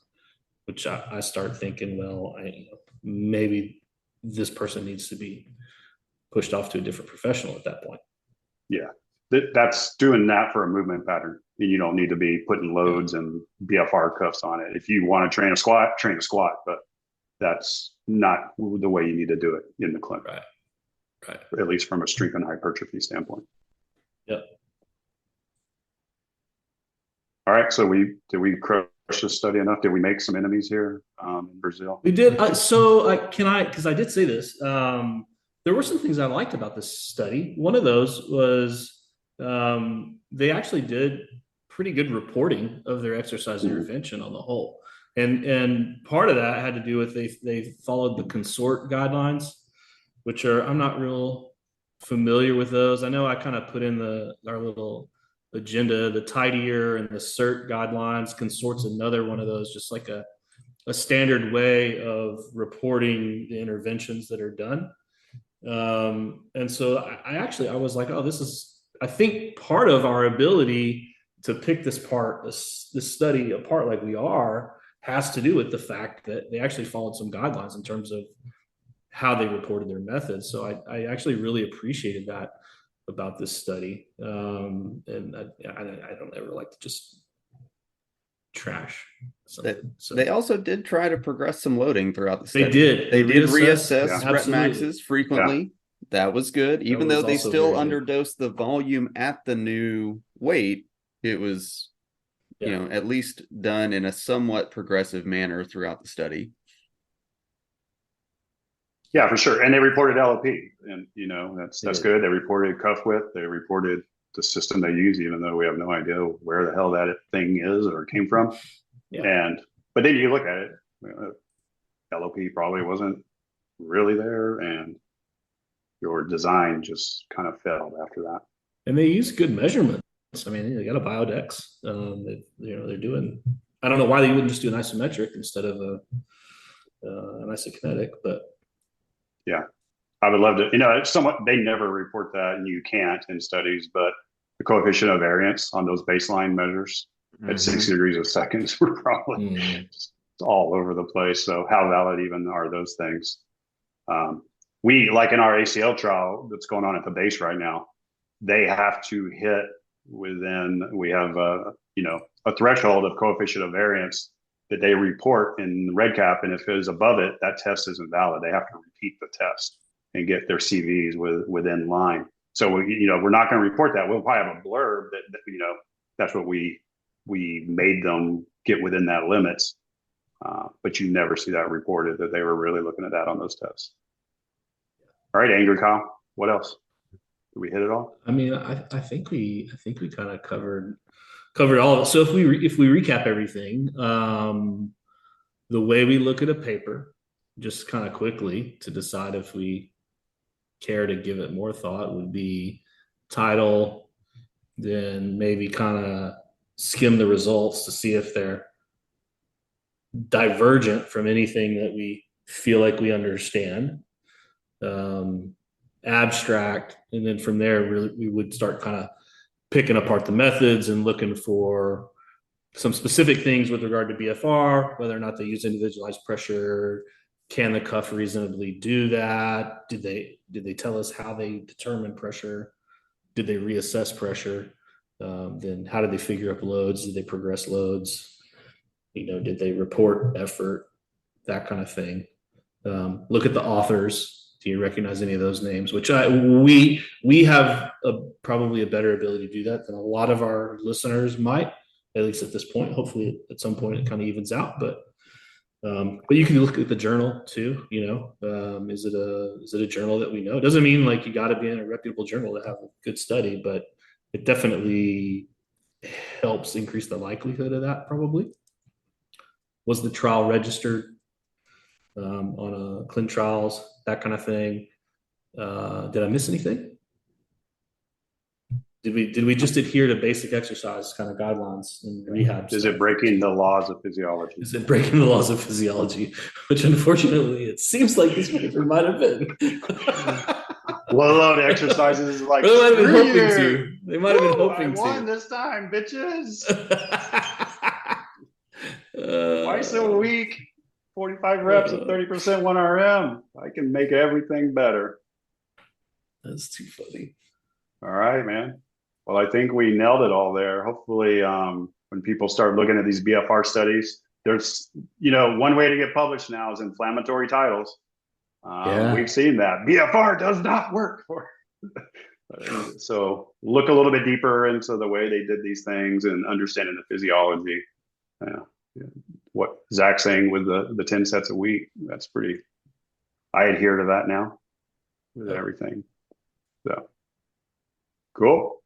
which I start thinking, well, maybe this person needs to be pushed off to a different professional at that point. Yeah, that's doing that for a movement pattern. And you don't need to be putting loads and BFR cuffs on it. If you want to train a squat, but that's not the way you need to do it in the clinic. Right. At least from a strength and hypertrophy standpoint. Yep. All right. So did we crush this study enough? Did we make some enemies here in Brazil? We did. Because I did say this, there were some things I liked about this study. One of those was they actually did pretty good reporting of their exercise intervention on the whole. And part of that had to do with they followed the consort guidelines, which I'm not real familiar with those. I know I kind of put in our little agenda, the tidier and the CERT guidelines. Consort's another one of those, just like a standard way of reporting the interventions that are done. And so I was like, I think part of our ability to pick this study apart like we are has to do with the fact that they actually followed some guidelines in terms of how they reported their methods. So I actually really appreciated that about this study. And I don't ever like to just trash something. They also did try to progress some loading throughout the study. They did reassess rep maxes frequently. That was good. Even though they still underdosed the volume at the new weight, it was at least done in a somewhat progressive manner throughout the study. Yeah, for sure. And they reported LOP, and that's good. They reported cuff width. They reported the system they use, even though we have no idea where the hell that thing is or came from. But then you look at it, LOP probably wasn't really there, and your design just kind of failed after that. And they use good measurements. I mean, they got a Biodex. They're doing. I don't know why they wouldn't just do an isometric instead of an isokinetic, but yeah, I would love to. It's somewhat they never report that, and you can't in studies. But the coefficient of variance on those baseline measures at 60 degrees a second were probably just all over the place. So how valid even are those things? We, like in our ACL trial that's going on at the base right now, they have to hit within, we have a threshold of coefficient of variance that they report in the red cap. And if it is above it, that test isn't valid. They have to repeat the test and get their CVs within line. So, we're not going to report that. We'll probably have a blurb that that's what we made them get within that limits. But you never see that reported that they were really looking at that on those tests. All right, Angry Kyle, what else? Did we hit it all? I mean, I think we kind of covered all of it. So if we recap everything, the way we look at a paper, just kind of quickly to decide if we care to give it more thought, would be title, then maybe kind of skim the results to see if they're divergent from anything that we feel like we understand. Abstract, and then from there really we would start kind of picking apart the methods and looking for some specific things with regard to BFR, whether or not they use individualized pressure. Can the cuff reasonably do that? Did they tell us how they determine pressure? Did they reassess pressure? Then how did they figure up loads? Did they progress loads? Did they report effort? That kind of thing. Look at the authors. Do you recognize any of those names? Which we have probably a better ability to do that than a lot of our listeners might, at least at this point. Hopefully, at some point it kind of evens out. But you can look at the journal too. Is it a journal that we know? It doesn't mean like you got to be in a reputable journal to have a good study, but it definitely helps increase the likelihood of that. Probably. Was the trial registered on clin trials, that kind of thing? Did I miss anything? Did we just adhere to basic exercise kind of guidelines and rehab? Is it breaking the laws of physiology? Is it breaking the laws of physiology? Which unfortunately it seems like this paper might have been. Low load exercises is like, they might have been hoping to. They might have been hoping I won this time, bitches. Twice a week, 45 reps at 30% 1RM. I can make everything better. That's too funny. All right, man. Well, I think we nailed it all there. Hopefully, when people start looking at these BFR studies, there's, one way to get published now is inflammatory titles. We've seen that. BFR does not work for. So look a little bit deeper into the way they did these things and understanding the physiology. What Zach's saying with the 10 sets a week, that's pretty, I adhere to that now with everything. So cool.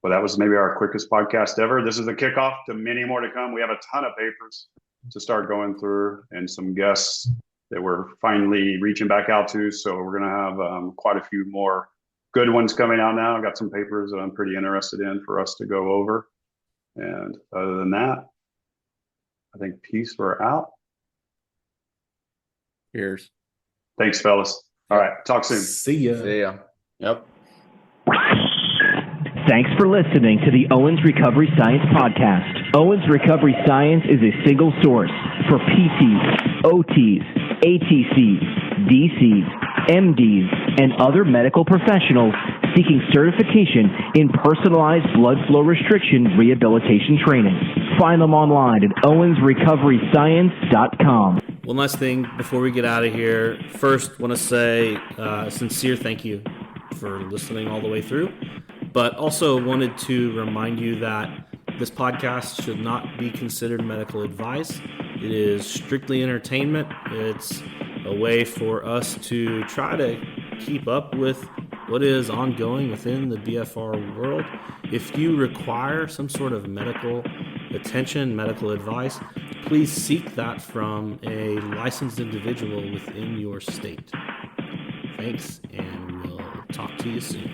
Well, that was maybe our quickest podcast ever. This is the kickoff to many more to come. We have a ton of papers to start going through and some guests that we're finally reaching back out to. So we're going to have quite a few more good ones coming out now. I've got some papers that I'm pretty interested in for us to go over. And other than that, I think peace, we're out. Cheers. Thanks, fellas. All right. Talk soon. See ya. See ya. Yep. Thanks for listening to the Owens Recovery Science Podcast. Owens Recovery Science is a single source for PTs, OTs, ATCs, DCs, MDs, and other medical professionals seeking certification in personalized blood flow restriction rehabilitation training. Find them online at owensrecoveryscience.com. One last thing before we get out of here. First, want to say a sincere thank you for listening all the way through, but also wanted to remind you that this podcast should not be considered medical advice. It is strictly entertainment. It's a way for us to try to keep up with what is ongoing within the BFR world. If you require some sort of medical attention, medical advice, please seek that from a licensed individual within your state. Thanks, and we'll talk to you soon.